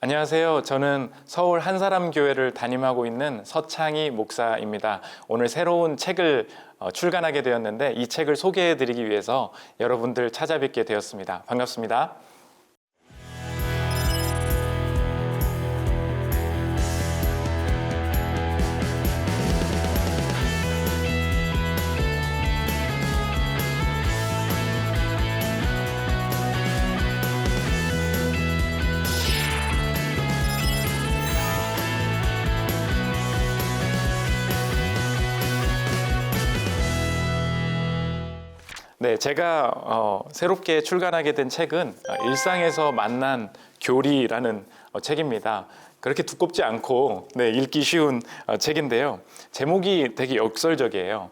안녕하세요. 저는 서울 한사람교회를 담임하고 있는 서창희 목사입니다. 오늘 새로운 책을 출간하게 되었는데 이 책을 소개해 드리기 위해서 여러분들 찾아뵙게 되었습니다. 반갑습니다. 네, 제가 새롭게 출간하게 된 책은 일상에서 만난 교리라는 책입니다. 그렇게 두껍지 않고 읽기 쉬운 책인데요. 제목이 되게 역설적이에요.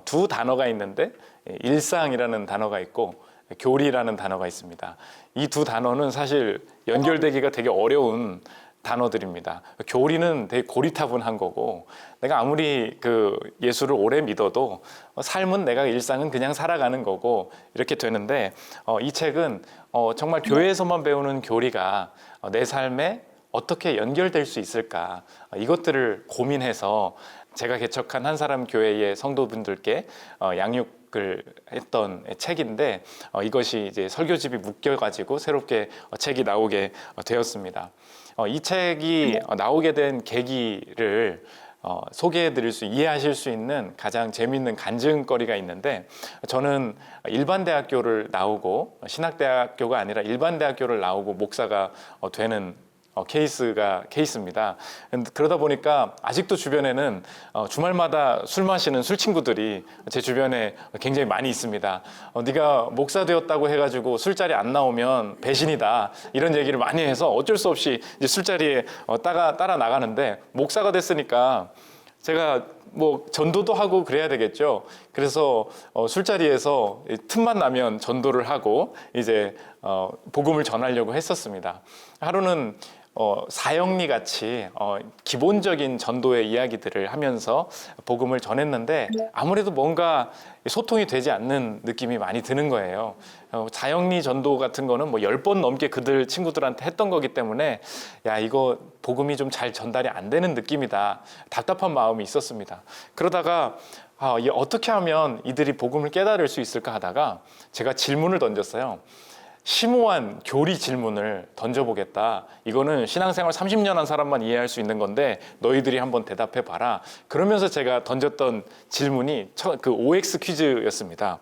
두 단어가 있는데 일상이라는 단어가 있고 교리라는 단어가 있습니다. 이 두 단어는 사실 연결되기가 되게 어려운 단어들입니다. 교리는 되게 고리타분한 거고 내가 아무리 예수를 오래 믿어도 삶은 내가 일상은 그냥 살아가는 거고 이렇게 되는데 이 책은 정말 교회에서만 배우는 교리가 내 삶에 어떻게 연결될 수 있을까 이것들을 고민해서 제가 개척한 한사람 교회의 성도분들께 양육을 했던 책인데 이것이 이제 설교집이 묶여가지고 새롭게 책이 나오게 되었습니다. 이 책이 나오게 된 계기를 소개해 드릴 수, 이해하실 수 있는 가장 재미있는 간증거리가 있는데 저는 일반 대학교를 나오고 신학대학교가 아니라 일반 대학교를 나오고 목사가 되는 케이스입니다. 그러다 보니까 아직도 주변에는 주말마다 술 마시는 술 친구들이 제 주변에 굉장히 많이 있습니다. 네가 목사 되었다고 해가지고 술자리 안 나오면 배신이다 이런 얘기를 많이 해서 어쩔 수 없이 이제 술자리에 따라 나가는데 목사가 됐으니까 제가 전도도 하고 그래야 되겠죠. 그래서 술자리에서 틈만 나면 전도를 하고 이제 복음을 전하려고 했었습니다. 하루는 사형리 같이 기본적인 전도의 이야기들을 하면서 복음을 전했는데 아무래도 뭔가 소통이 되지 않는 느낌이 많이 드는 거예요. 사형리 전도 같은 거는 10번 넘게 그들 친구들한테 했던 거기 때문에 야, 이거 복음이 좀 잘 전달이 안 되는 느낌이다. 답답한 마음이 있었습니다. 그러다가 어떻게 하면 이들이 복음을 깨달을 수 있을까 하다가 제가 질문을 던졌어요. 심오한 교리 질문을 던져보겠다. 이거는 신앙생활 30년 한 사람만 이해할 수 있는 건데 너희들이 한번 대답해 봐라. 그러면서 제가 던졌던 질문이 그 OX 퀴즈였습니다.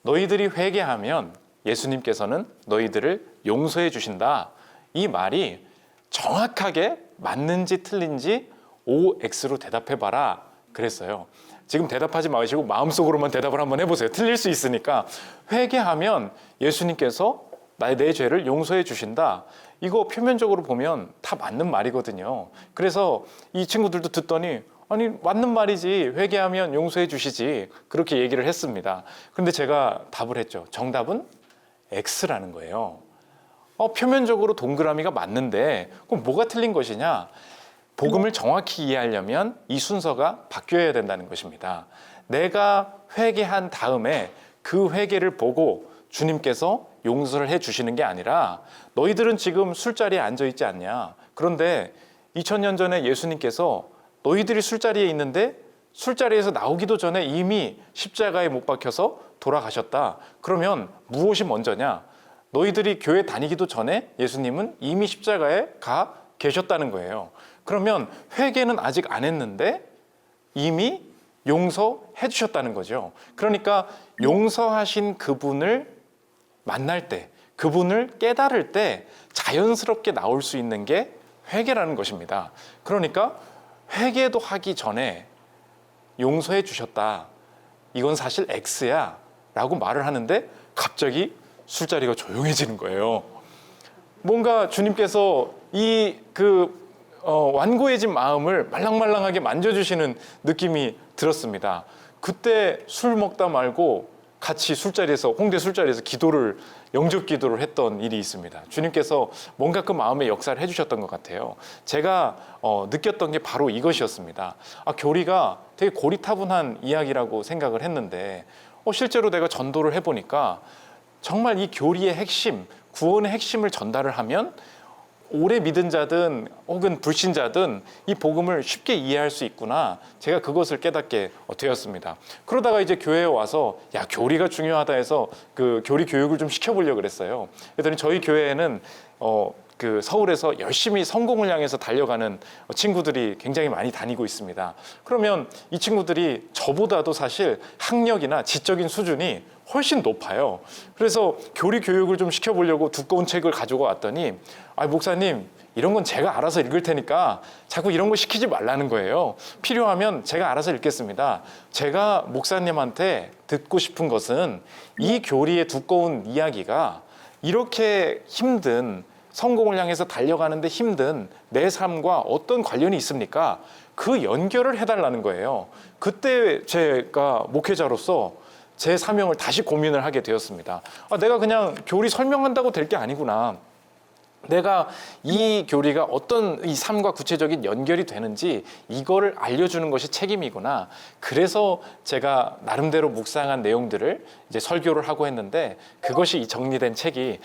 너희들이 회개하면 예수님께서는 너희들을 용서해 주신다. 이 말이 정확하게 맞는지 틀린지 OX로 대답해 봐라. 그랬어요. 지금 대답하지 마시고 마음속으로만 대답을 한번 해보세요. 틀릴 수 있으니까. 회개하면 예수님께서 내 죄를 용서해 주신다. 이거 표면적으로 보면 다 맞는 말이거든요. 그래서 이 친구들도 듣더니 아니 맞는 말이지. 회개하면 용서해 주시지. 그렇게 얘기를 했습니다. 그런데 제가 답을 했죠. 정답은 X라는 거예요. 표면적으로 동그라미가 맞는데 그럼 뭐가 틀린 것이냐? 복음을 정확히 이해하려면 이 순서가 바뀌어야 된다는 것입니다. 내가 회개한 다음에 그 회개를 보고 주님께서 용서를 해 주시는 게 아니라 너희들은 지금 술자리에 앉아 있지 않냐. 그런데 2000년 전에 예수님께서 너희들이 술자리에 있는데 술자리에서 나오기도 전에 이미 십자가에 못 박혀서 돌아가셨다. 그러면 무엇이 먼저냐? 너희들이 교회 다니기도 전에 예수님은 이미 십자가에 가 계셨다는 거예요. 그러면 회개는 아직 안 했는데 이미 용서해 주셨다는 거죠. 그러니까 용서하신 그분을 만날 때, 그분을 깨달을 때 자연스럽게 나올 수 있는 게 회개라는 것입니다. 그러니까 회개도 하기 전에 용서해 주셨다. 이건 사실 X야 라고 말을 하는데 갑자기 술자리가 조용해지는 거예요. 뭔가 주님께서 완고해진 마음을 말랑말랑하게 만져주시는 느낌이 들었습니다. 그때 술 먹다 말고 같이 홍대 술자리에서 영접 기도를 했던 일이 있습니다. 주님께서 뭔가 그 마음의 역사를 해주셨던 것 같아요. 제가 느꼈던 게 바로 이것이었습니다. 교리가 되게 고리타분한 이야기라고 생각을 했는데 실제로 내가 전도를 해보니까 정말 이 교리의 핵심, 구원의 핵심을 전달을 하면 오래 믿은 자든 혹은 불신자든 이 복음을 쉽게 이해할 수 있구나. 제가 그것을 깨닫게 되었습니다. 그러다가 이제 교회에 와서 야, 교리가 중요하다 해서 그 교리 교육을 좀 시켜보려고 그랬어요. 그랬더니 저희 교회에는 그 서울에서 열심히 성공을 향해서 달려가는 친구들이 굉장히 많이 다니고 있습니다. 그러면 이 친구들이 저보다도 사실 학력이나 지적인 수준이 훨씬 높아요. 그래서 교리 교육을 좀 시켜보려고 두꺼운 책을 가지고 왔더니 목사님 이런 건 제가 알아서 읽을 테니까 자꾸 이런 거 시키지 말라는 거예요. 필요하면 제가 알아서 읽겠습니다. 제가 목사님한테 듣고 싶은 것은 이 교리의 두꺼운 이야기가 이렇게 힘든 성공을 향해서 달려가는데 힘든 내 삶과 어떤 관련이 있습니까? 그 연결을 해달라는 거예요. 그때 제가 목회자로서 제 사명을 다시 고민을 하게 되었습니다. 내가 그냥 교리 설명한다고 될 게 아니구나. 내가 이 교리가 어떤 이 삶과 구체적인 연결이 되는지 이거를 알려주는 것이 책임이구나. 그래서 제가 나름대로 묵상한 내용들을 이제 설교를 하고 했는데 그것이 이 정리된 책이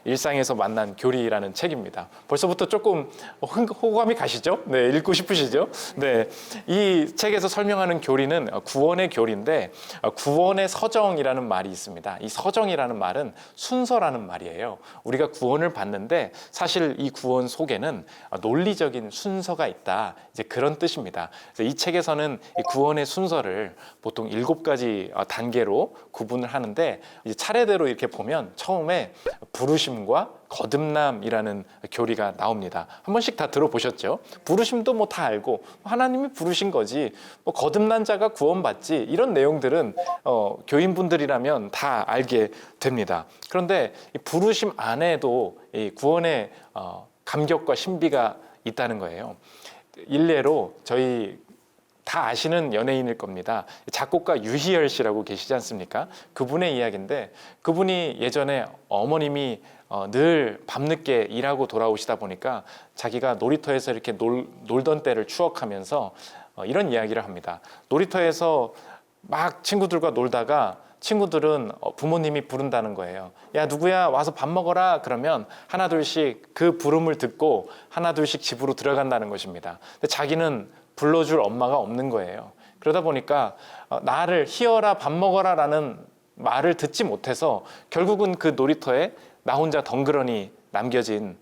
일상에서 만난 교리라는 책입니다. 벌써부터 조금 호감이 가시죠? 네, 읽고 싶으시죠? 네, 이 책에서 설명하는 교리는 구원의 교리인데 구원의 서정이라는 말이 있습니다. 이 서정이라는 말은 순서라는 말이에요. 우리가 구원을 받는데 사실 이 구원 속에는 논리적인 순서가 있다. 이제 그런 뜻입니다. 그래서 이 책에서는 이 구원의 순서를 보통 7가지 단계로 구분을 하는데 이제 차례대로 이렇게 보면 처음에 부르심과 거듭남이라는 교리가 나옵니다. 한 번씩 다 들어보셨죠? 부르심도 뭐 다 알고 하나님이 부르신 거지 뭐 거듭난 자가 구원받지 이런 내용들은 교인분들이라면 다 알게 됩니다. 그런데 이 부르심 안에도 이 구원의 감격과 신비가 있다는 거예요. 일례로 저희 다 아시는 연예인일 겁니다. 작곡가 유희열 씨라고 계시지 않습니까? 그분의 이야기인데 그분이 예전에 어머님이 늘 밤늦게 일하고 돌아오시다 보니까 자기가 놀이터에서 이렇게 놀던 때를 추억하면서 이런 이야기를 합니다. 놀이터에서 막 친구들과 놀다가 친구들은 부모님이 부른다는 거예요. 야, 누구야 와서 밥 먹어라. 그러면 하나 둘씩 그 부름을 듣고 하나 둘씩 집으로 들어간다는 것입니다. 근데 자기는 불러줄 엄마가 없는 거예요. 그러다 보니까 나를 희어라 밥 먹어라 라는 말을 듣지 못해서 결국은 그 놀이터에 나 혼자 덩그러니 남겨진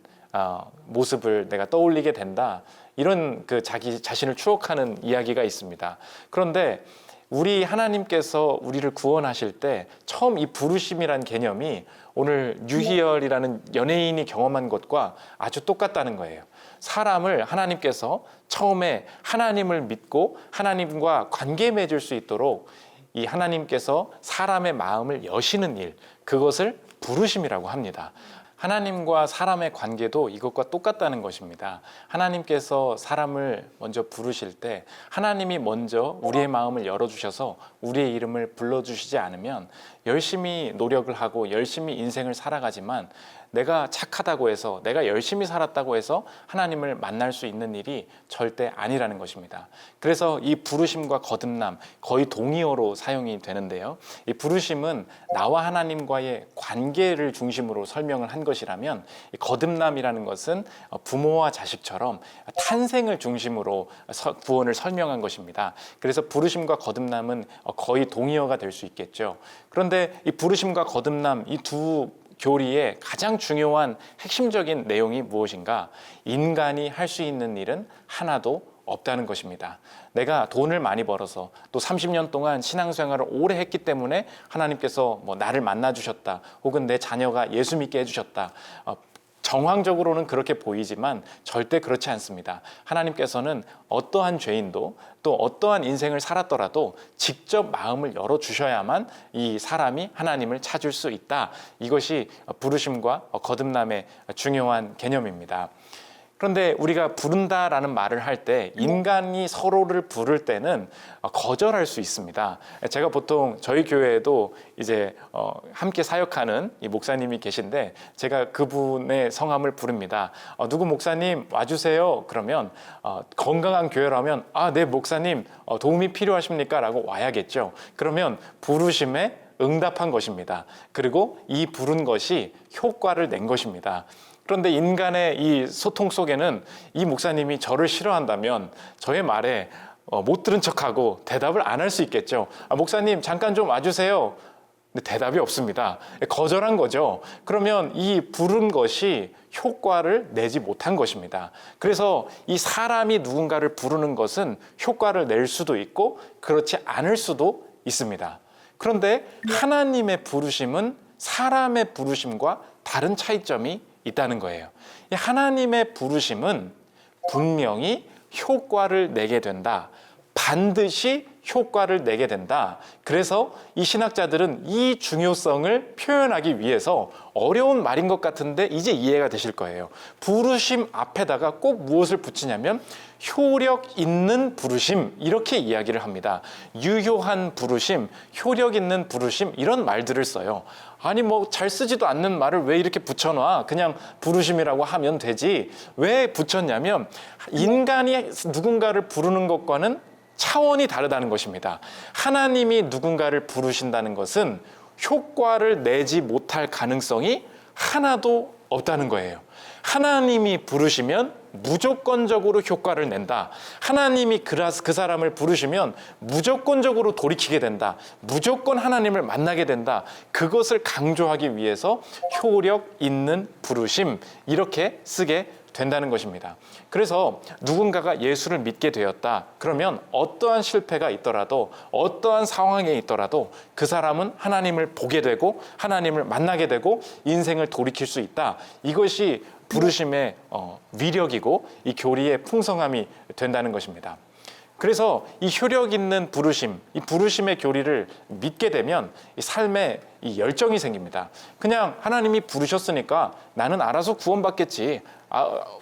모습을 내가 떠올리게 된다. 이런 그 자기 자신을 추억하는 이야기가 있습니다. 그런데 우리 하나님께서 우리를 구원하실 때 처음 이 부르심이란 개념이 오늘 유희열이라는 연예인이 경험한 것과 아주 똑같다는 거예요. 사람을 하나님께서 처음에 하나님을 믿고 하나님과 관계 맺을 수 있도록 이 하나님께서 사람의 마음을 여시는 일, 그것을 부르심이라고 합니다. 하나님과 사람의 관계도 이것과 똑같다는 것입니다. 하나님께서 사람을 먼저 부르실 때 하나님이 먼저 우리의 마음을 열어주셔서 우리의 이름을 불러주시지 않으면 열심히 노력을 하고 열심히 인생을 살아가지만 내가 착하다고 해서 내가 열심히 살았다고 해서 하나님을 만날 수 있는 일이 절대 아니라는 것입니다. 그래서 이 부르심과 거듭남 거의 동의어로 사용이 되는데요. 이 부르심은 나와 하나님과의 관계를 중심으로 설명을 한 것이라면 이 거듭남이라는 것은 부모와 자식처럼 탄생을 중심으로 구원을 설명한 것입니다. 그래서 부르심과 거듭남은 거의 동의어가 될 수 있겠죠. 그런데 이 부르심과 거듭남 이 두 교리의 가장 중요한 핵심적인 내용이 무엇인가? 인간이 할 수 있는 일은 하나도 없다는 것입니다. 내가 돈을 많이 벌어서 또 30년 동안 신앙생활을 오래 했기 때문에 하나님께서 뭐 나를 만나 주셨다. 혹은 내 자녀가 예수 믿게 해 주셨다. 정황적으로는 그렇게 보이지만 절대 그렇지 않습니다. 하나님께서는 어떠한 죄인도 또 어떠한 인생을 살았더라도 직접 마음을 열어주셔야만 이 사람이 하나님을 찾을 수 있다. 이것이 부르심과 거듭남의 중요한 개념입니다. 그런데 우리가 부른다라는 말을 할 때 인간이 서로를 부를 때는 거절할 수 있습니다. 제가 보통 저희 교회에도 이제 함께 사역하는 이 목사님이 계신데 제가 그분의 성함을 부릅니다. 누구 목사님 와주세요. 그러면 건강한 교회라면 네 목사님 도움이 필요하십니까? 라고 와야겠죠. 그러면 부르심에 응답한 것입니다. 그리고 이 부른 것이 효과를 낸 것입니다. 그런데 인간의 이 소통 속에는 이 목사님이 저를 싫어한다면 저의 말에 못 들은 척하고 대답을 안 할 수 있겠죠. 목사님 잠깐 좀 와주세요. 근데 대답이 없습니다. 거절한 거죠. 그러면 이 부른 것이 효과를 내지 못한 것입니다. 그래서 이 사람이 누군가를 부르는 것은 효과를 낼 수도 있고 그렇지 않을 수도 있습니다. 그런데 하나님의 부르심은 사람의 부르심과 다른 차이점이 있다는 거예요. 이 하나님의 부르심은 분명히 효과를 내게 된다. 반드시 효과를 내게 된다. 그래서 이 신학자들은 이 중요성을 표현하기 위해서 어려운 말인 것 같은데 이제 이해가 되실 거예요. 부르심 앞에다가 꼭 무엇을 붙이냐면 효력 있는 부르심, 이렇게 이야기를 합니다. 유효한 부르심, 효력 있는 부르심, 이런 말들을 써요. 아니 뭐 잘 쓰지도 않는 말을 왜 이렇게 붙여놔? 그냥 부르심이라고 하면 되지. 왜 붙였냐면 인간이 누군가를 부르는 것과는 차원이 다르다는 것입니다. 하나님이 누군가를 부르신다는 것은 효과를 내지 못할 가능성이 하나도 없다는 거예요. 하나님이 부르시면 무조건적으로 효과를 낸다. 하나님이 그 사람을 부르시면 무조건적으로 돌이키게 된다. 무조건 하나님을 만나게 된다. 그것을 강조하기 위해서 효력 있는 부르심, 이렇게 쓰게 된다는 것입니다. 그래서 누군가가 예수를 믿게 되었다. 그러면 어떠한 실패가 있더라도 어떠한 상황에 있더라도 그 사람은 하나님을 보게 되고 하나님을 만나게 되고 인생을 돌이킬 수 있다. 이것이 부르심의 위력이고 이 교리의 풍성함이 된다는 것입니다. 그래서 이 효력 있는 부르심, 이 부르심의 교리를 믿게 되면 이 삶에 이 열정이 생깁니다. 그냥 하나님이 부르셨으니까 나는 알아서 구원받겠지.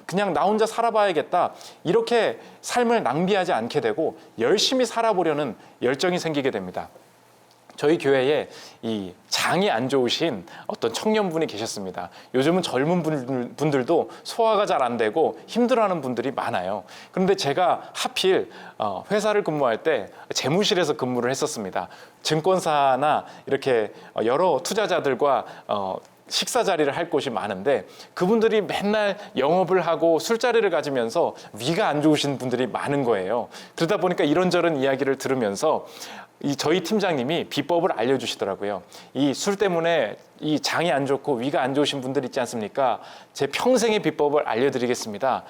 그냥 나 혼자 살아봐야겠다. 이렇게 삶을 낭비하지 않게 되고 열심히 살아보려는 열정이 생기게 됩니다. 저희 교회에 이 장이 안 좋으신 어떤 청년분이 계셨습니다. 요즘은 젊은 분들도 소화가 잘 안 되고 힘들어하는 분들이 많아요. 그런데 제가 하필 회사를 근무할 때 재무실에서 근무를 했었습니다. 증권사나 이렇게 여러 투자자들과 식사 자리를 할 곳이 많은데 그분들이 맨날 영업을 하고 술자리를 가지면서 위가 안 좋으신 분들이 많은 거예요. 그러다 보니까 이런저런 이야기를 들으면서 저희 팀장님이 비법을 알려주시더라고요. 이 술 때문에 이 장이 안 좋고 위가 안 좋으신 분들 있지 않습니까? 제 평생의 비법을 알려드리겠습니다.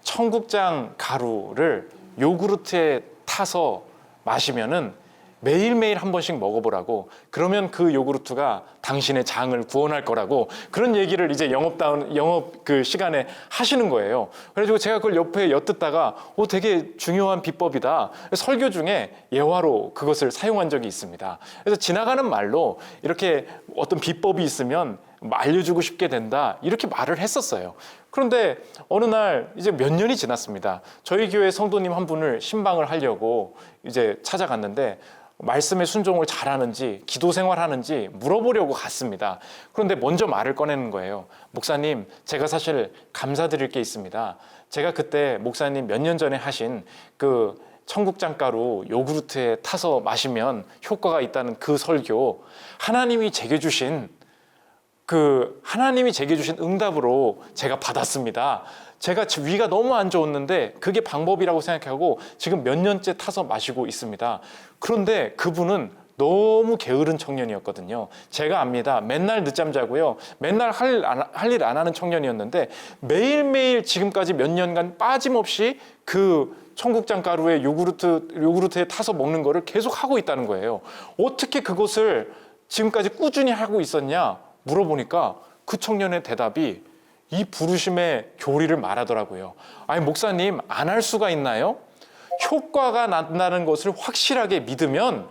청국장 가루를 요구르트에 타서 마시면은 매일매일 한 번씩 먹어보라고. 그러면 그 요구르트가 당신의 장을 구원할 거라고. 그런 얘기를 이제 영업 그 시간에 하시는 거예요. 그래가지고 제가 그걸 옆에 엿듣다가 되게 중요한 비법이다. 설교 중에 예화로 그것을 사용한 적이 있습니다. 그래서 지나가는 말로 이렇게 어떤 비법이 있으면 알려주고 싶게 된다. 이렇게 말을 했었어요. 그런데 어느 날 이제 몇 년이 지났습니다. 저희 교회 성도님 한 분을 신방을 하려고 이제 찾아갔는데 말씀에 순종을 잘하는지 기도 생활하는지 물어보려고 갔습니다. 그런데 먼저 말을 꺼내는 거예요. 목사님, 제가 사실 감사드릴 게 있습니다. 제가 그때 목사님 몇 년 전에 하신 그 청국장 가루 요구르트에 타서 마시면 효과가 있다는 그 설교, 하나님이 제게 주신 응답으로 제가 받았습니다. 제가 위가 너무 안 좋았는데 그게 방법이라고 생각하고 지금 몇 년째 타서 마시고 있습니다. 그런데 그분은 너무 게으른 청년이었거든요. 제가 압니다. 맨날 늦잠 자고요. 맨날 할 일 안 하는 청년이었는데 매일매일 지금까지 몇 년간 빠짐없이 그 청국장 가루에 요구르트에 타서 먹는 거를 계속 하고 있다는 거예요. 어떻게 그것을 지금까지 꾸준히 하고 있었냐 물어보니까 그 청년의 대답이 이 부르심의 교리를 말하더라고요. 아니 목사님, 안 할 수가 있나요? 효과가 난다는 것을 확실하게 믿으면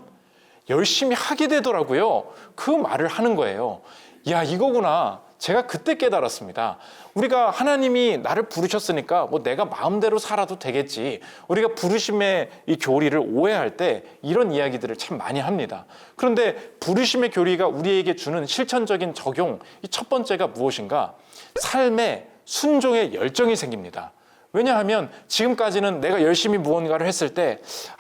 열심히 하게 되더라고요. 그 말을 하는 거예요. 야, 이거구나. 제가 그때 깨달았습니다. 우리가 하나님이 나를 부르셨으니까 뭐 내가 마음대로 살아도 되겠지. 우리가 부르심의 이 교리를 오해할 때 이런 이야기들을 참 많이 합니다. 그런데 부르심의 교리가 우리에게 주는 실천적인 적용, 이 첫 번째가 무엇인가? 삶에 순종의 열정이 생깁니다. 왜냐하면 지금까지는 내가 열심히 무언가를 했을 때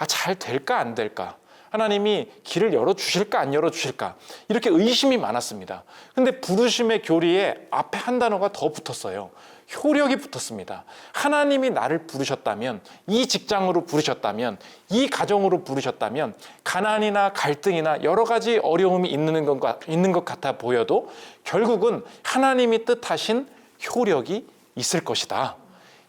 잘 될까 안 될까? 하나님이 길을 열어주실까 안 열어주실까 이렇게 의심이 많았습니다. 근데 부르심의 교리에 앞에 한 단어가 더 붙었어요. 효력이 붙었습니다. 하나님이 나를 부르셨다면, 이 직장으로 부르셨다면, 이 가정으로 부르셨다면 가난이나 갈등이나 여러 가지 어려움이 있는 것 같아 보여도 결국은 하나님이 뜻하신 효력이 있을 것이다.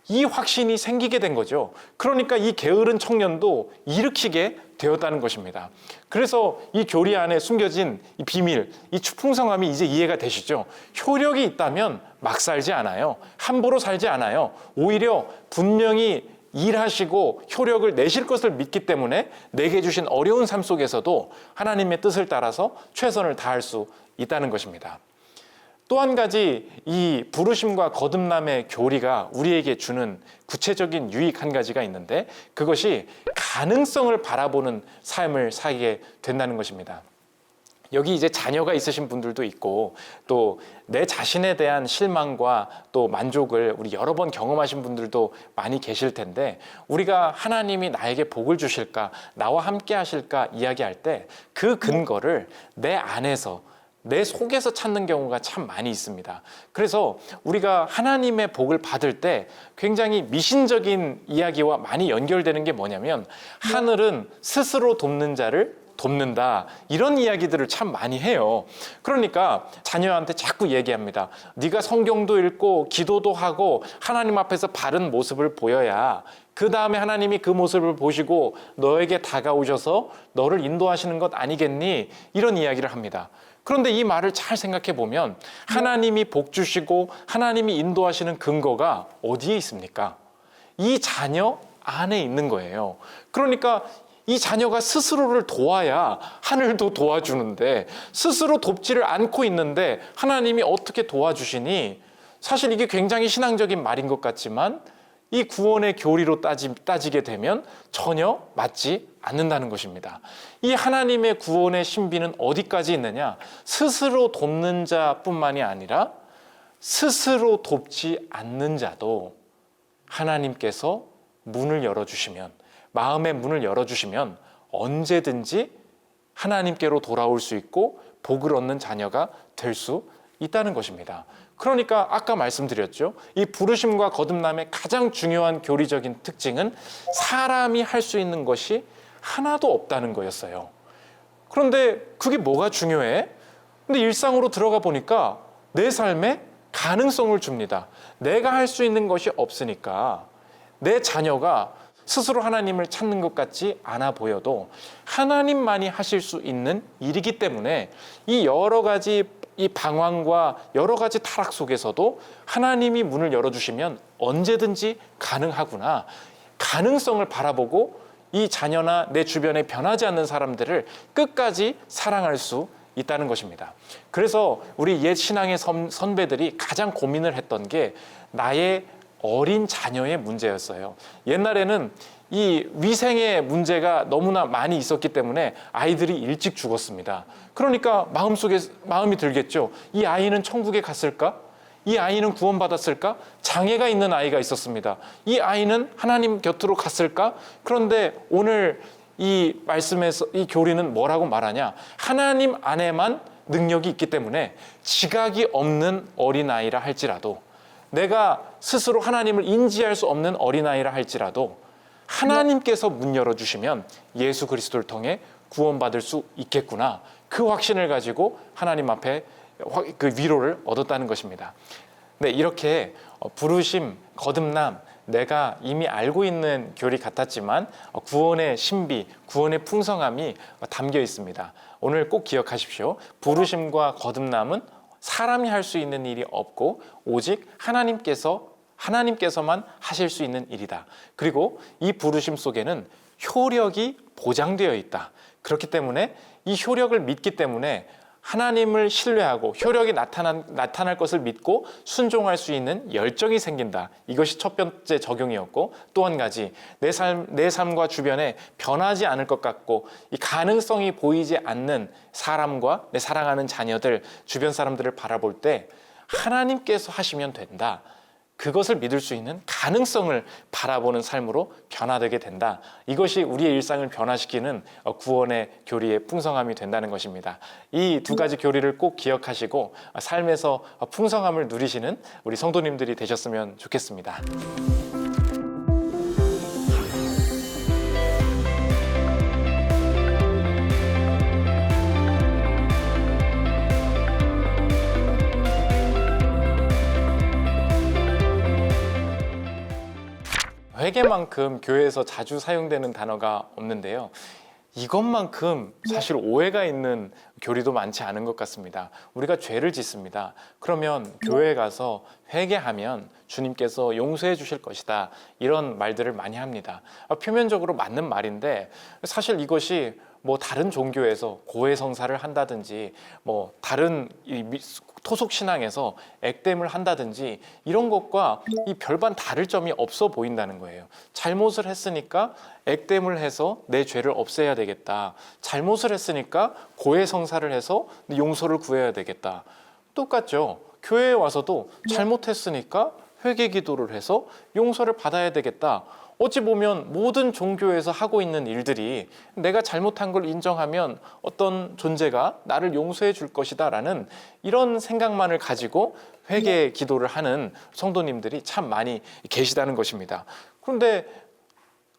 이 확신이 생기게 된 거죠. 그러니까 이 게으른 청년도 일으키게 되었다는 것입니다. 그래서 이 교리 안에 숨겨진 이 비밀, 이 풍성함이 이제 이해가 되시죠? 효력이 있다면 막 살지 않아요. 함부로 살지 않아요. 오히려 분명히 일하시고 효력을 내실 것을 믿기 때문에 내게 주신 어려운 삶 속에서도 하나님의 뜻을 따라서 최선을 다할 수 있다는 것입니다. 또 한 가지 이 부르심과 거듭남의 교리가 우리에게 주는 구체적인 유익 한 가지가 있는데, 그것이 가능성을 바라보는 삶을 살게 된다는 것입니다. 여기 이제 자녀가 있으신 분들도 있고 또 내 자신에 대한 실망과 또 만족을 우리 여러 번 경험하신 분들도 많이 계실 텐데, 우리가 하나님이 나에게 복을 주실까, 나와 함께 하실까 이야기할 때 그 근거를 내 안에서, 내 속에서 찾는 경우가 참 많이 있습니다. 그래서 우리가 하나님의 복을 받을 때 굉장히 미신적인 이야기와 많이 연결되는 게 뭐냐면, 하늘은 스스로 돕는 자를 돕는다, 이런 이야기들을 참 많이 해요. 그러니까 자녀한테 자꾸 얘기합니다. 네가 성경도 읽고 기도도 하고 하나님 앞에서 바른 모습을 보여야 그 다음에 하나님이 그 모습을 보시고 너에게 다가오셔서 너를 인도하시는 것 아니겠니? 이런 이야기를 합니다. 그런데 이 말을 잘 생각해 보면 하나님이 복 주시고 하나님이 인도하시는 근거가 어디에 있습니까? 이 자녀 안에 있는 거예요. 그러니까 이 자녀가 스스로를 도와야 하늘도 도와주는데, 스스로 돕지를 않고 있는데 하나님이 어떻게 도와주시니? 사실 이게 굉장히 신앙적인 말인 것 같지만 이 구원의 교리로 따지게 되면 전혀 맞지 않는다는 것입니다. 이 하나님의 구원의 신비는 어디까지 있느냐? 스스로 돕는 자뿐만이 아니라 스스로 돕지 않는 자도 하나님께서 문을 열어주시면, 마음의 문을 열어주시면 언제든지 하나님께로 돌아올 수 있고 복을 얻는 자녀가 될 수 있다는 것입니다. 그러니까 아까 말씀드렸죠. 이 부르심과 거듭남의 가장 중요한 교리적인 특징은 사람이 할 수 있는 것이 하나도 없다는 거였어요. 그런데 그게 뭐가 중요해? 근데 일상으로 들어가 보니까 내 삶에 가능성을 줍니다. 내가 할 수 있는 것이 없으니까 내 자녀가 스스로 하나님을 찾는 것 같지 않아 보여도 하나님만이 하실 수 있는 일이기 때문에 이 여러 가지 이 방황과 여러 가지 타락 속에서도 하나님이 문을 열어주시면 언제든지 가능하구나, 가능성을 바라보고 이 자녀나 내 주변에 변하지 않는 사람들을 끝까지 사랑할 수 있다는 것입니다. 그래서 우리 옛 신앙의 선배들이 가장 고민을 했던 게 나의 어린 자녀의 문제였어요. 옛날에는 이 위생의 문제가 너무나 많이 있었기 때문에 아이들이 일찍 죽었습니다. 그러니까 마음이 들겠죠. 이 아이는 천국에 갔을까? 이 아이는 구원받았을까? 장애가 있는 아이가 있었습니다. 이 아이는 하나님 곁으로 갔을까? 그런데 오늘 이 말씀에서 이 교리는 뭐라고 말하냐? 하나님 안에만 능력이 있기 때문에 지각이 없는 어린아이라 할지라도, 내가 스스로 하나님을 인지할 수 없는 어린아이라 할지라도 하나님께서 문 열어주시면 예수 그리스도를 통해 구원받을 수 있겠구나, 그 확신을 가지고 하나님 앞에 그 위로를 얻었다는 것입니다. 네, 이렇게 부르심, 거듭남, 내가 이미 알고 있는 교리 같았지만 구원의 신비, 구원의 풍성함이 담겨 있습니다. 오늘 꼭 기억하십시오. 부르심과 거듭남은 사람이 할 수 있는 일이 없고 오직 하나님께서만 하실 수 있는 일이다. 그리고 이 부르심 속에는 효력이 보장되어 있다. 그렇기 때문에 이 효력을 믿기 때문에 하나님을 신뢰하고 효력이 나타날 것을 믿고 순종할 수 있는 열정이 생긴다. 이것이 첫 번째 적용이었고, 또 한 가지 내 삶과 주변에 변하지 않을 것 같고 이 가능성이 보이지 않는 사람과 내 사랑하는 자녀들, 주변 사람들을 바라볼 때 하나님께서 하시면 된다. 그것을 믿을 수 있는 가능성을 바라보는 삶으로 변화되게 된다. 이것이 우리의 일상을 변화시키는 구원의 교리의 풍성함이 된다는 것입니다. 이 두 가지 교리를 꼭 기억하시고 삶에서 풍성함을 누리시는 우리 성도님들이 되셨으면 좋겠습니다. 회개만큼 교회에서 자주 사용되는 단어가 없는데요. 이것만큼 사실 오해가 있는 교리도 많지 않은 것 같습니다. 우리가 죄를 짓습니다. 그러면 교회에 가서 회개하면 주님께서 용서해 주실 것이다. 이런 말들을 많이 합니다. 표면적으로 맞는 말인데 사실 이것이 뭐 다른 종교에서 고해성사를 한다든지 뭐 다른 토속 신앙에서 액땜을 한다든지 이런 것과 이 별반 다를 점이 없어 보인다는 거예요. 잘못을 했으니까 액땜을 해서 내 죄를 없애야 되겠다. 잘못을 했으니까 고해성사를 해서 용서를 구해야 되겠다. 똑같죠. 교회에 와서도 잘못했으니까 회개 기도를 해서 용서를 받아야 되겠다. 어찌 보면 모든 종교에서 하고 있는 일들이 내가 잘못한 걸 인정하면 어떤 존재가 나를 용서해 줄 것이다 라는 이런 생각만을 가지고 회개 기도를 하는 성도님들이 참 많이 계시다는 것입니다. 그런데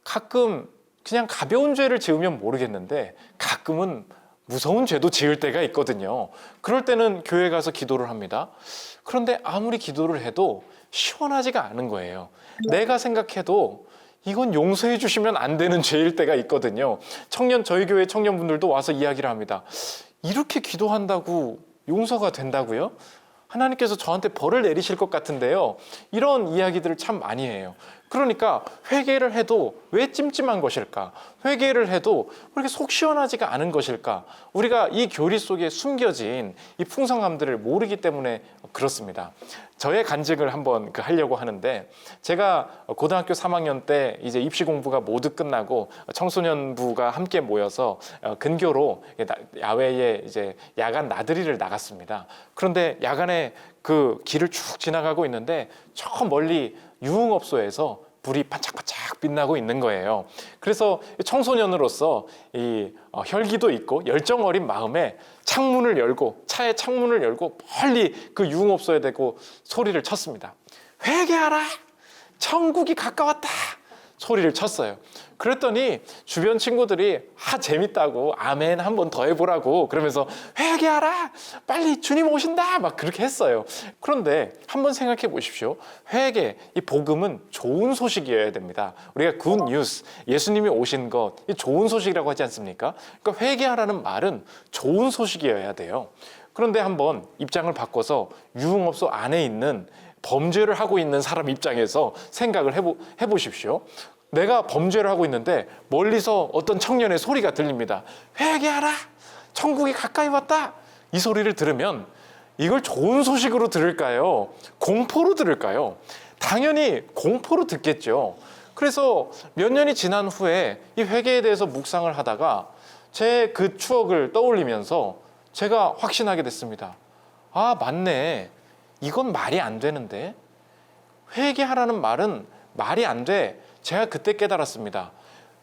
가끔 그냥 가벼운 죄를 지으면 모르겠는데 가끔은 무서운 죄도 지을 때가 있거든요. 그럴 때는 교회 가서 기도를 합니다. 그런데 아무리 기도를 해도 시원하지가 않은 거예요. 내가 생각해도 이건 용서해 주시면 안 되는 죄일 때가 있거든요. 저희 교회 청년분들도 와서 이야기를 합니다. 이렇게 기도한다고 용서가 된다고요? 하나님께서 저한테 벌을 내리실 것 같은데요. 이런 이야기들을 참 많이 해요. 그러니까 회개를 해도 왜 찜찜한 것일까? 회개를 해도 왜 이렇게 속 시원하지가 않은 것일까? 우리가 이 교리 속에 숨겨진 이 풍성함들을 모르기 때문에 그렇습니다. 저의 간증을 한번 하려고 하는데 제가 고등학교 3학년 때 이제 입시 공부가 모두 끝나고 청소년부가 함께 모여서 근교로 야외에 이제 야간 나들이를 나갔습니다. 그런데 야간에 그 길을 쭉 지나가고 있는데 저 멀리 유흥업소에서 불이 반짝반짝 빛나고 있는 거예요. 그래서 청소년으로서 이 혈기도 있고 열정 어린 마음에 창문을 열고 차의 창문을 열고 멀리 그 유흥업소에 대고 소리를 쳤습니다. 회개하라! 천국이 가까웠다! 소리를 쳤어요. 그랬더니 주변 친구들이 재밌다고 아멘 한 번 더 해보라고 그러면서 회개하라! 빨리 주님 오신다! 막 그렇게 했어요. 그런데 한번 생각해 보십시오. 회개, 이 복음은 좋은 소식이어야 됩니다. 우리가 굿 뉴스, 예수님이 오신 것, 이 좋은 소식이라고 하지 않습니까? 그러니까 회개하라는 말은 좋은 소식이어야 돼요. 그런데 한번 입장을 바꿔서 유흥업소 안에 있는 범죄를 하고 있는 사람 입장에서 생각을 해보십시오. 내가 범죄를 하고 있는데 멀리서 어떤 청년의 소리가 들립니다. 회개하라! 천국이 가까이 왔다! 이 소리를 들으면 이걸 좋은 소식으로 들을까요? 공포로 들을까요? 당연히 공포로 듣겠죠. 그래서 몇 년이 지난 후에 이 회개에 대해서 묵상을 하다가 제 그 추억을 떠올리면서 제가 확신하게 됐습니다. 아, 맞네. 이건 말이 안 되는데. 회개하라는 말은 말이 안 돼. 제가 그때 깨달았습니다.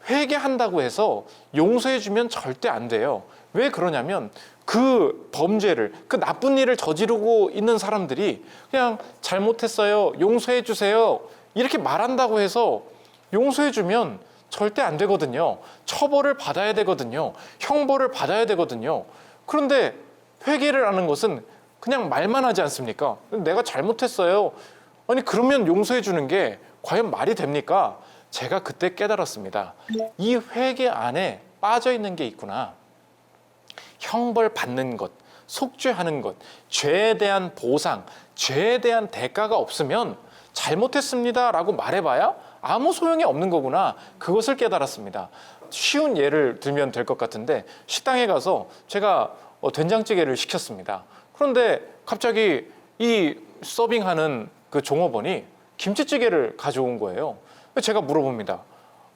회개한다고 해서 용서해주면 절대 안 돼요. 왜 그러냐면 그 범죄를, 그 나쁜 일을 저지르고 있는 사람들이 그냥 잘못했어요, 용서해주세요 이렇게 말한다고 해서 용서해주면 절대 안 되거든요. 처벌을 받아야 되거든요. 형벌을 받아야 되거든요. 그런데 회개를 하는 것은 그냥 말만 하지 않습니까? 내가 잘못했어요. 아니 그러면 용서해 주는 게 과연 말이 됩니까? 제가 그때 깨달았습니다. 이 회개 안에 빠져 있는 게 있구나. 형벌 받는 것, 속죄하는 것, 죄에 대한 보상, 죄에 대한 대가가 없으면 잘못했습니다 라고 말해봐야 아무 소용이 없는 거구나. 그것을 깨달았습니다. 쉬운 예를 들면 될 것 같은데 식당에 가서 제가 된장찌개를 시켰습니다. 그런데 갑자기 이 서빙하는 그 종업원이 김치찌개를 가져온 거예요. 제가 물어봅니다.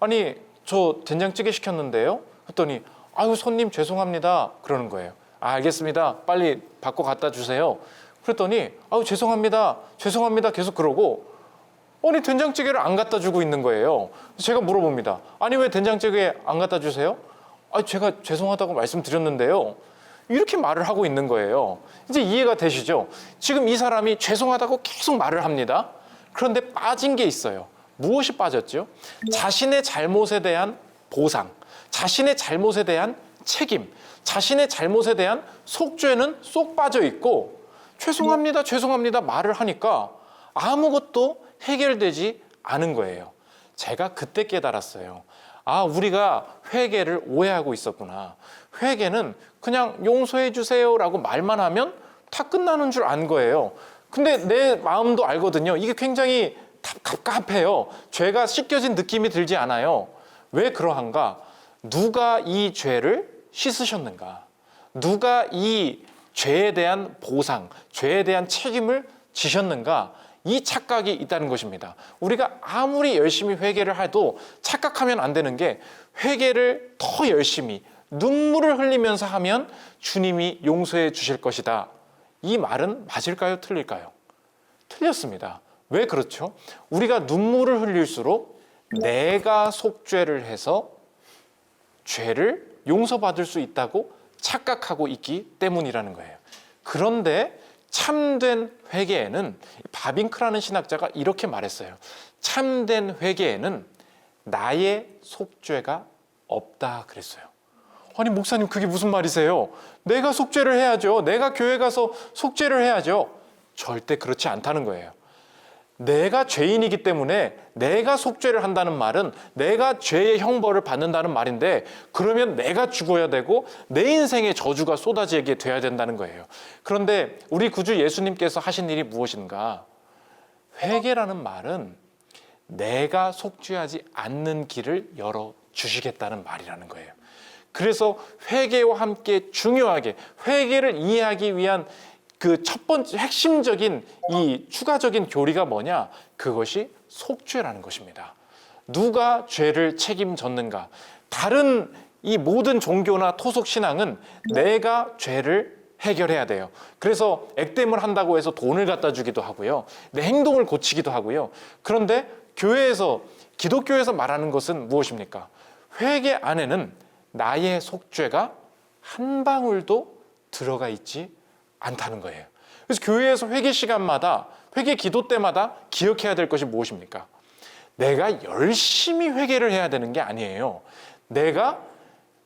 아니 저 된장찌개 시켰는데요? 했더니 아유 손님 죄송합니다 그러는 거예요. 알겠습니다. 빨리 바꿔 갖다 주세요. 그랬더니 아유 죄송합니다 계속 그러고 아니 된장찌개를 안 갖다 주고 있는 거예요. 제가 물어봅니다. 아니 왜 된장찌개 안 갖다 주세요? 아 제가 죄송하다고 말씀드렸는데요. 이렇게 말을 하고 있는 거예요. 이제 이해가 되시죠? 지금 이 사람이 죄송하다고 계속 말을 합니다. 그런데 빠진 게 있어요. 무엇이 빠졌죠? 자신의 잘못에 대한 보상, 자신의 잘못에 대한 책임, 자신의 잘못에 대한 속죄는 쏙 빠져 있고 죄송합니다, 죄송합니다 말을 하니까 아무것도 해결되지 않은 거예요. 제가 그때 깨달았어요. 아, 우리가 회개를 오해하고 있었구나. 회개는 그냥 용서해 주세요라고 말만 하면 다 끝나는 줄 안 거예요. 근데 내 마음도 알거든요. 이게 굉장히 갑갑해요. 죄가 씻겨진 느낌이 들지 않아요. 왜 그러한가? 누가 이 죄를 씻으셨는가? 누가 이 죄에 대한 보상, 죄에 대한 책임을 지셨는가? 이 착각이 있다는 것입니다. 우리가 아무리 열심히 회개를 해도 착각하면 안 되는 게 회개를 더 열심히 눈물을 흘리면서 하면 주님이 용서해 주실 것이다. 이 말은 맞을까요? 틀릴까요? 틀렸습니다. 왜 그렇죠? 우리가 눈물을 흘릴수록 내가 속죄를 해서 죄를 용서받을 수 있다고 착각하고 있기 때문이라는 거예요. 그런데 참된 회개에는 바빙크라는 신학자가 이렇게 말했어요. 참된 회개에는 나의 속죄가 없다 그랬어요. 아니 목사님 그게 무슨 말이세요? 내가 속죄를 해야죠. 내가 교회 가서 속죄를 해야죠. 절대 그렇지 않다는 거예요. 내가 죄인이기 때문에 내가 속죄를 한다는 말은 내가 죄의 형벌을 받는다는 말인데 그러면 내가 죽어야 되고 내 인생에 저주가 쏟아지게 돼야 된다는 거예요. 그런데 우리 구주 예수님께서 하신 일이 무엇인가? 회개라는 말은 내가 속죄하지 않는 길을 열어주시겠다는 말이라는 거예요. 그래서 회개와 함께 중요하게 회개를 이해하기 위한 그 첫 번째 핵심적인 이 추가적인 교리가 뭐냐? 그것이 속죄라는 것입니다. 누가 죄를 책임졌는가? 다른 이 모든 종교나 토속 신앙은 내가 죄를 해결해야 돼요. 그래서 액땜을 한다고 해서 돈을 갖다 주기도 하고요. 내 행동을 고치기도 하고요. 그런데 교회에서 기독교에서 말하는 것은 무엇입니까? 회개 안에는 나의 속죄가 한 방울도 들어가 있지 않다는 거예요. 그래서 교회에서 회개 시간마다 회개 기도 때마다 기억해야 될 것이 무엇입니까? 내가 열심히 회개를 해야 되는 게 아니에요. 내가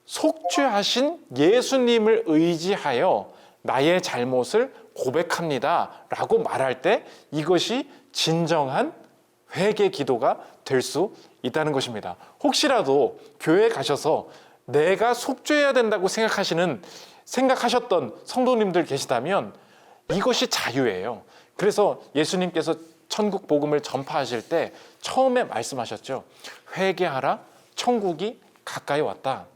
속죄하신 예수님을 의지하여 나의 잘못을 고백합니다 라고 말할 때 이것이 진정한 회개 기도가 될 수 있다는 것입니다. 혹시라도 교회에 가셔서 내가 속죄해야 된다고 생각하셨던 성도님들 계시다면 이것이 자유예요. 그래서 예수님께서 천국 복음을 전파하실 때 처음에 말씀하셨죠. 회개하라, 천국이 가까이 왔다.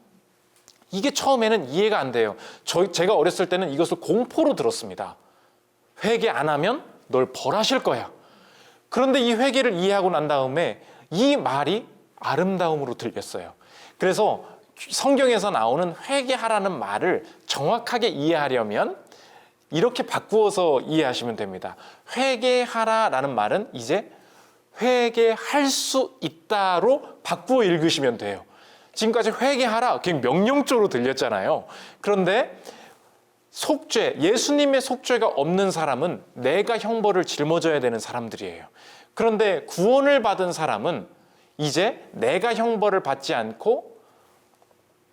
이게 처음에는 이해가 안 돼요. 제가 어렸을 때는 이것을 공포로 들었습니다. 회개 안 하면 널 벌하실 거야. 그런데 이 회개를 이해하고 난 다음에 이 말이 아름다움으로 들렸어요. 그래서 성경에서 나오는 회개하라는 말을 정확하게 이해하려면 이렇게 바꾸어서 이해하시면 됩니다. 회개하라라는 말은 이제 회개할 수 있다로 바꾸어 읽으시면 돼요. 지금까지 회개하라 그냥 명령조로 들렸잖아요. 그런데 속죄, 예수님의 속죄가 없는 사람은 내가 형벌을 짊어져야 되는 사람들이에요. 그런데 구원을 받은 사람은 이제 내가 형벌을 받지 않고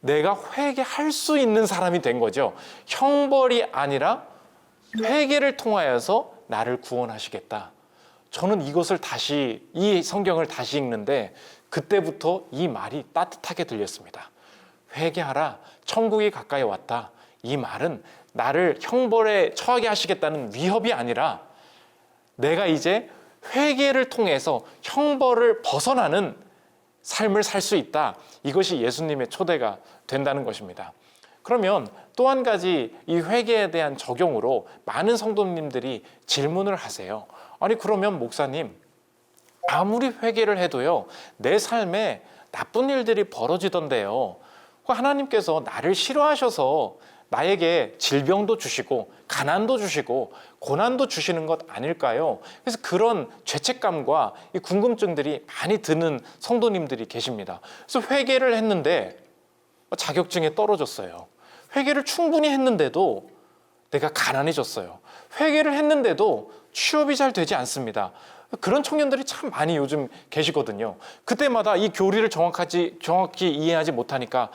내가 회개할 수 있는 사람이 된 거죠. 형벌이 아니라 회개를 통하여서 나를 구원하시겠다. 저는 이것을 이 성경을 다시 읽는데 그때부터 이 말이 따뜻하게 들렸습니다. 회개하라, 천국이 가까이 왔다. 이 말은 나를 형벌에 처하게 하시겠다는 위협이 아니라 내가 이제 회개를 통해서 형벌을 벗어나는 삶을 살 수 있다. 이것이 예수님의 초대가 된다는 것입니다. 그러면 또 한 가지 이 회개에 대한 적용으로 많은 성도님들이 질문을 하세요. 아니 그러면 목사님 아무리 회개를 해도요 내 삶에 나쁜 일들이 벌어지던데요. 하나님께서 나를 싫어하셔서 나에게 질병도 주시고 가난도 주시고 고난도 주시는 것 아닐까요? 그래서 그런 죄책감과 이 궁금증들이 많이 드는 성도님들이 계십니다. 그래서 회개를 했는데 자격증에 떨어졌어요. 회개를 충분히 했는데도 내가 가난해졌어요. 회개를 했는데도 취업이 잘 되지 않습니다. 그런 청년들이 참 많이 요즘 계시거든요. 그때마다 이 교리를 정확히 이해하지 못하니까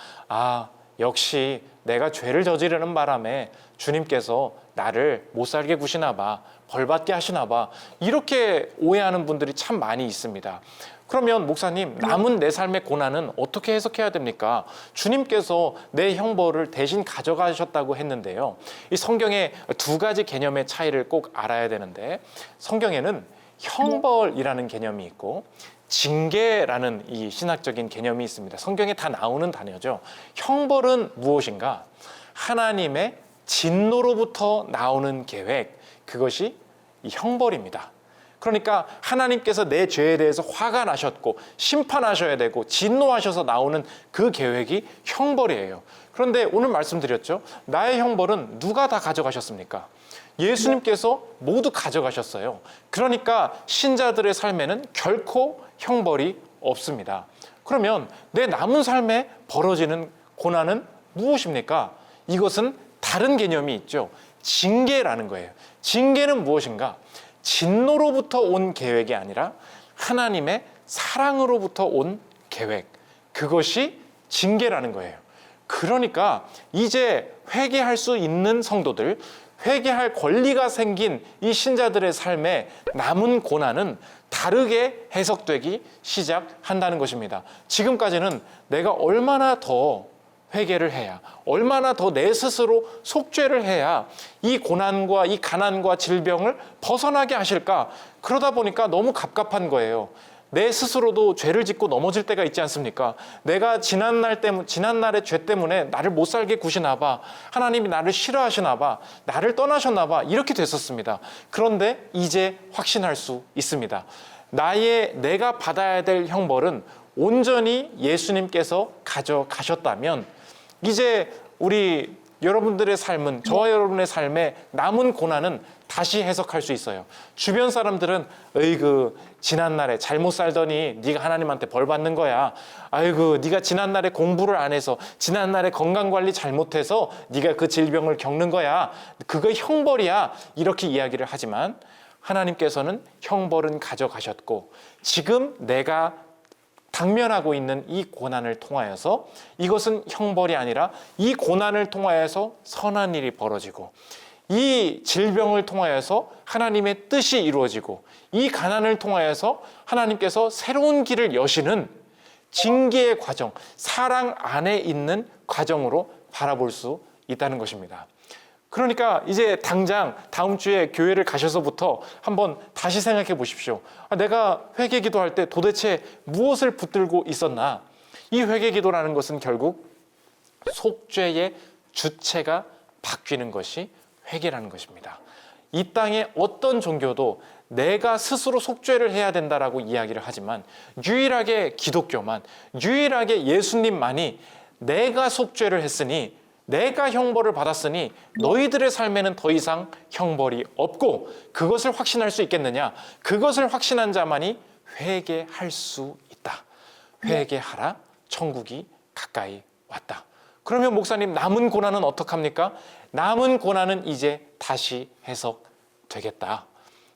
역시 내가 죄를 저지르는 바람에 주님께서 나를 못 살게 구시나 봐, 벌받게 하시나 봐, 이렇게 오해하는 분들이 참 많이 있습니다. 그러면 목사님, 남은 내 삶의 고난은 어떻게 해석해야 됩니까? 주님께서 내 형벌을 대신 가져가셨다고 했는데요. 이 성경에 두 가지 개념의 차이를 꼭 알아야 되는데, 성경에는 형벌이라는 개념이 있고 징계라는 이 신학적인 개념이 있습니다. 성경에 다 나오는 단어죠. 형벌은 무엇인가? 하나님의 진노로부터 나오는 계획, 그것이 이 형벌입니다. 그러니까 하나님께서 내 죄에 대해서 화가 나셨고 심판하셔야 되고 진노하셔서 나오는 그 계획이 형벌이에요. 그런데 오늘 말씀드렸죠. 나의 형벌은 누가 다 가져가셨습니까? 예수님께서 모두 가져가셨어요. 그러니까 신자들의 삶에는 결코 형벌이 없습니다. 그러면 내 남은 삶에 벌어지는 고난은 무엇입니까? 이것은 다른 개념이 있죠. 징계라는 거예요. 징계는 무엇인가? 진노로부터 온 계획이 아니라 하나님의 사랑으로부터 온 계획, 그것이 징계라는 거예요. 그러니까 이제 회개할 수 있는 성도들, 회개할 권리가 생긴 이 신자들의 삶에 남은 고난은 다르게 해석되기 시작한다는 것입니다. 지금까지는 내가 얼마나 더 회개를 해야, 얼마나 더 내 스스로 속죄를 해야 이 고난과 이 가난과 질병을 벗어나게 하실까? 그러다 보니까 너무 갑갑한 거예요. 내 스스로도 죄를 짓고 넘어질 때가 있지 않습니까? 내가 지난날의 죄 때문에 나를 못 살게 구시나 봐. 하나님이 나를 싫어하시나 봐. 나를 떠나셨나 봐. 이렇게 됐었습니다. 그런데 이제 확신할 수 있습니다. 내가 받아야 될 형벌은 온전히 예수님께서 가져가셨다면 이제 우리 여러분들의 삶은, 저와 여러분의 삶에 남은 고난은 다시 해석할 수 있어요. 주변 사람들은 어이구 지난날에 잘못 살더니 네가 하나님한테 벌 받는 거야. 아이고 네가 지난날에 공부를 안 해서, 지난날에 건강관리 잘못해서 네가 그 질병을 겪는 거야. 그거 형벌이야. 이렇게 이야기를 하지만 하나님께서는 형벌은 가져가셨고 지금 내가 당면하고 있는 이 고난을 통하여서 이것은 형벌이 아니라 이 고난을 통하여서 선한 일이 벌어지고 이 질병을 통하여서 하나님의 뜻이 이루어지고 이 가난을 통하여서 하나님께서 새로운 길을 여시는 징계의 과정, 사랑 안에 있는 과정으로 바라볼 수 있다는 것입니다. 그러니까 이제 당장 다음 주에 교회를 가셔서부터 한번 다시 생각해 보십시오. 내가 회개 기도할 때 도대체 무엇을 붙들고 있었나? 이 회개 기도라는 것은 결국 속죄의 주체가 바뀌는 것이 회개라는 것입니다. 이 땅의 어떤 종교도 내가 스스로 속죄를 해야 된다라고 이야기를 하지만 유일하게 기독교만, 유일하게 예수님만이 내가 속죄를 했으니, 내가 형벌을 받았으니 너희들의 삶에는 더 이상 형벌이 없고, 그것을 확신할 수 있겠느냐? 그것을 확신한 자만이 회개할 수 있다. 회개하라, 천국이 가까이 왔다. 그러면 목사님, 남은 고난은 어떡합니까? 남은 고난은 이제 다시 해석되겠다.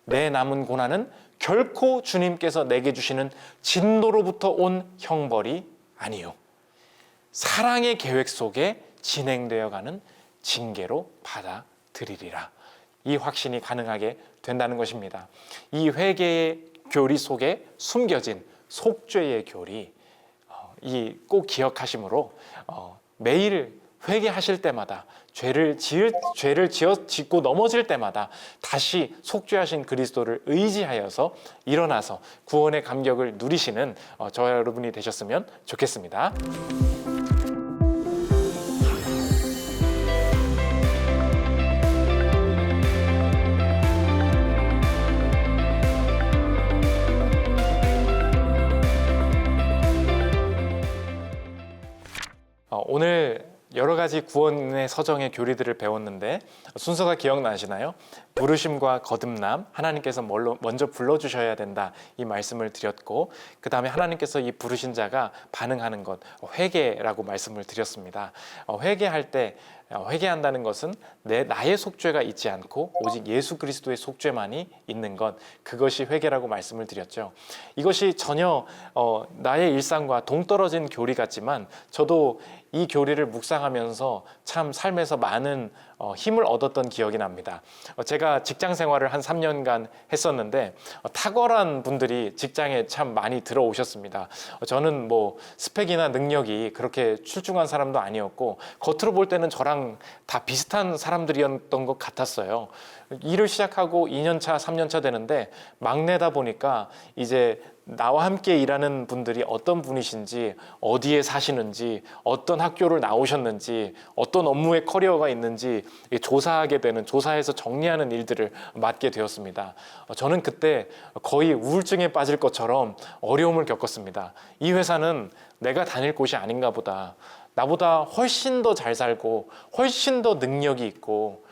내 남은 고난은 결코 주님께서 내게 주시는 진노로부터 온 형벌이 아니요, 사랑의 계획 속에 진행되어가는 징계로 받아들이리라. 이 확신이 가능하게 된다는 것입니다. 이 회개의 교리 속에 숨겨진 속죄의 교리, 꼭 기억하심으로 매일 회개하실 때마다, 죄를 짓고 넘어질 때마다 다시 속죄하신 그리스도를 의지하여서 일어나서 구원의 감격을 누리시는 저와 여러분이 되셨으면 좋겠습니다. 오늘 여러 가지 구원의 서정의 교리들을 배웠는데 순서가 기억나시나요? 부르심과 거듭남, 하나님께서 먼저 불러주셔야 된다, 이 말씀을 드렸고, 그 다음에 하나님께서 이 부르신 자가 반응하는 것, 회개라고 말씀을 드렸습니다. 회개할 때 회개한다는 것은 나의 속죄가 있지 않고 오직 예수 그리스도의 속죄만이 있는 것, 그것이 회개라고 말씀을 드렸죠. 이것이 전혀 나의 일상과 동떨어진 교리 같지만 저도 이 교리를 묵상하면서 참 삶에서 많은 힘을 얻었던 기억이 납니다. 제가 직장 생활을 한 3년간 했었는데 탁월한 분들이 직장에 참 많이 들어오셨습니다. 저는 뭐 스펙이나 능력이 그렇게 출중한 사람도 아니었고 겉으로 볼 때는 저랑 다 비슷한 사람들이었던 것 같았어요. 일을 시작하고 2년차, 3년차 되는데 막내다 보니까 이제 나와 함께 일하는 분들이 어떤 분이신지, 어디에 사시는지, 어떤 학교를 나오셨는지, 어떤 업무의 커리어가 있는지 조사하게 되는, 조사해서 정리하는 일들을 맡게 되었습니다. 저는 그때 거의 우울증에 빠질 것처럼 어려움을 겪었습니다. 이 회사는 내가 다닐 곳이 아닌가 보다. 나보다 훨씬 더 잘 살고 훨씬 더 능력이 있고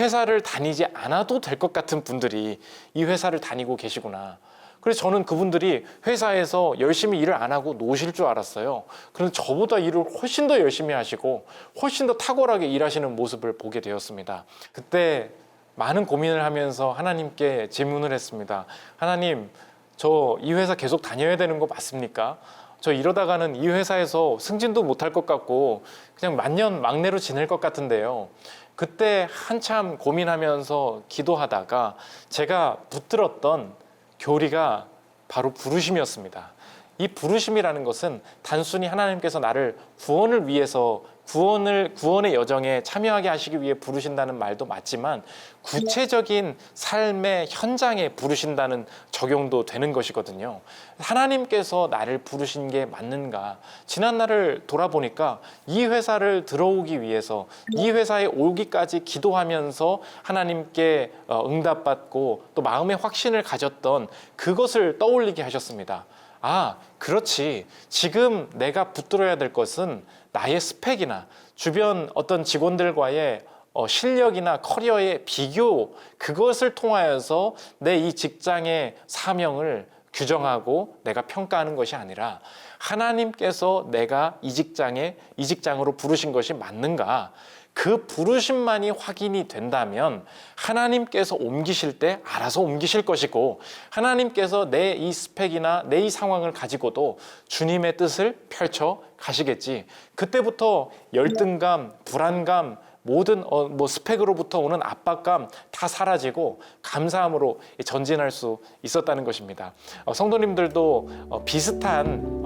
회사를 다니지 않아도 될 것 같은 분들이 이 회사를 다니고 계시구나. 그래서 저는 그분들이 회사에서 열심히 일을 안 하고 노실 줄 알았어요. 그런데 저보다 일을 훨씬 더 열심히 하시고 훨씬 더 탁월하게 일하시는 모습을 보게 되었습니다. 그때 많은 고민을 하면서 하나님께 질문을 했습니다. 하나님, 저 이 회사 계속 다녀야 되는 거 맞습니까? 저 이러다가는 이 회사에서 승진도 못할 것 같고 그냥 만년 막내로 지낼 것 같은데요. 그때 한참 고민하면서 기도하다가 제가 붙들었던 교리가 바로 부르심이었습니다. 이 부르심이라는 것은 단순히 하나님께서 나를 구원을 위해서 구원의 여정에 참여하게 하시기 위해 부르신다는 말도 맞지만 구체적인 삶의 현장에 부르신다는 적용도 되는 것이거든요. 하나님께서 나를 부르신 게 맞는가? 지난 날을 돌아보니까 이 회사를 들어오기 위해서 이 회사에 오기까지 기도하면서 하나님께 응답받고 또 마음의 확신을 가졌던 그것을 떠올리게 하셨습니다. 아, 그렇지. 지금 내가 붙들어야 될 것은 나의 스펙이나 주변 어떤 직원들과의 실력이나 커리어의 비교, 그것을 통하여서 내 이 직장의 사명을 규정하고 내가 평가하는 것이 아니라 하나님께서 내가 이 직장으로 부르신 것이 맞는가? 그 부르심만이 확인이 된다면 하나님께서 옮기실 때 알아서 옮기실 것이고 하나님께서 내 이 스펙이나 내 이 상황을 가지고도 주님의 뜻을 펼쳐 가시겠지. 그때부터 열등감, 불안감, 모든 스펙으로부터 오는 압박감 다 사라지고 감사함으로 전진할 수 있었다는 것입니다. 성도님들도 비슷한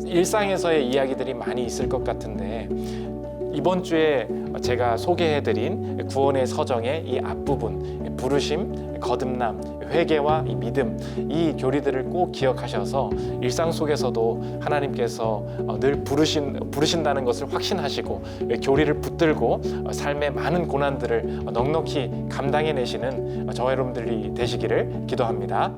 일상에서의 이야기들이 많이 있을 것 같은데 이번 주에 제가 소개해드린 구원의 서정의 이 앞부분, 부르심, 거듭남, 회개와 이 믿음, 이 교리들을 꼭 기억하셔서 일상 속에서도 하나님께서 늘 부르신다는 것을 확신하시고 교리를 붙들고 삶의 많은 고난들을 넉넉히 감당해내시는 저와 여러분들이 되시기를 기도합니다.